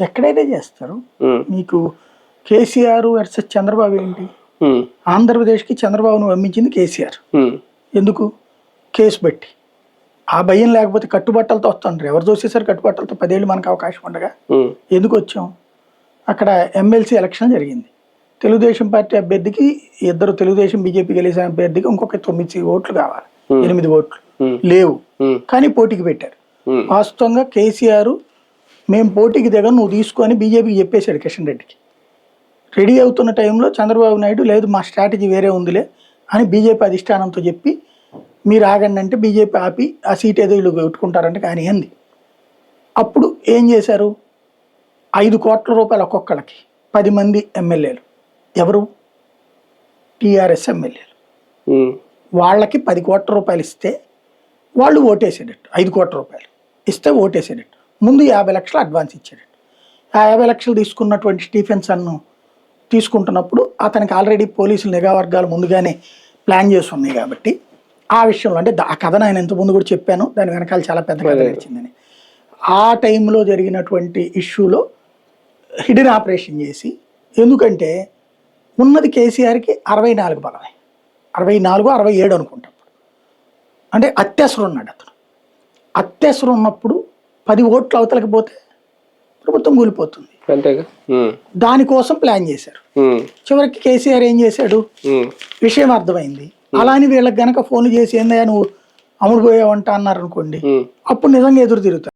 ఎక్కడైతే చేస్తారు. మీకు కేసీఆర్ వర్సెస్ చంద్రబాబు ఏంటి? ఆంధ్రప్రదేశ్కి చంద్రబాబును పంపించింది కేసీఆర్. ఎందుకు? కేసు పెట్టి. ఆ భయం లేకపోతే కట్టుబట్టలతో వస్తుంటారు. ఎవరు చూసేసారు కట్టుబట్టలతో? 10 ఏళ్ళు మనకు అవకాశం ఉండగా ఎందుకు వచ్చాం? అక్కడ ఎమ్మెల్సీ ఎలక్షన్ జరిగింది. తెలుగుదేశం పార్టీ అభ్యర్థికి 2 తెలుగుదేశం బీజేపీ గెలిచిన అభ్యర్థికి ఇంకొక 9 ఓట్లు కావాలి. 8 ఓట్లు లేవు, కానీ పోటీకి పెట్టారు. వాస్తవంగా కేసీఆర్ మేము పోటీకి దిగ నువ్వు తీసుకొని బీజేపీకి చెప్పేశాడు కిషన్ రెడ్డికి. రెడీ అవుతున్న టైంలో చంద్రబాబు నాయుడు లేదు మా స్ట్రాటజీ వేరే ఉందిలే అని బీజేపీ అధిష్టానంతో చెప్పి మీరు ఆగండి అంటే బీజేపీ ఆపి ఆ సీట్ ఏదో వీళ్ళు పెట్టుకుంటారంటే కానీ అంది. అప్పుడు ఏం చేశారు? 5 కోట్ల రూపాయలు ఒక్కొక్కళ్ళకి 10 మంది ఎమ్మెల్యేలు. ఎవరు? టీఆర్ఎస్ ఎమ్మెల్యేలు. వాళ్ళకి 10 కోట్ల రూపాయలు ఇస్తే వాళ్ళు ఓటేసేటట్టు. 5 కోట్ల రూపాయలు ఇస్తే ఓటేసేటట్టు. ముందు 50 లక్షలు అడ్వాన్స్ ఇచ్చేటట్టు. ఆ 50 లక్షలు తీసుకున్నటువంటి స్టీఫెన్ సన్ను తీసుకుంటున్నప్పుడు అతనికి ఆల్రెడీ పోలీసులు నిఘా వర్గాలు ముందుగానే ప్లాన్ చేసి ఉన్నాయి కాబట్టి ఆ విషయంలో అంటే ఆ కథను ఆయన ఇంతకుముందు కూడా చెప్పాను, దాని వెనకాల చాలా పెద్ద కథ నడిచిందని. ఆ టైంలో జరిగినటువంటి ఇష్యూలో హిడెన్ ఆపరేషన్ చేసి, ఎందుకంటే ఉన్నది కేసీఆర్కి 64 బలమే, 64, 67 అనుకుంటాం. అంటే అత్యవసరం ఉన్నాడు అతను. అత్యవసరం ఉన్నప్పుడు 10 ఓట్లు అవతలకి పోతే ప్రభుత్వం కూలిపోతుంది. దానికోసం ప్లాన్ చేశారు. చివరికి కేసీఆర్ ఏం చేశాడు? విషయం అర్థమైంది. అలాని వీళ్ళకి గనక ఫోన్లు చేసి ఏందయ్యా నువ్వు అమ్ముడు పోయావంట అన్నారు అనుకోండి, అప్పుడు నిజంగా ఎదురు తిరుగుతారు.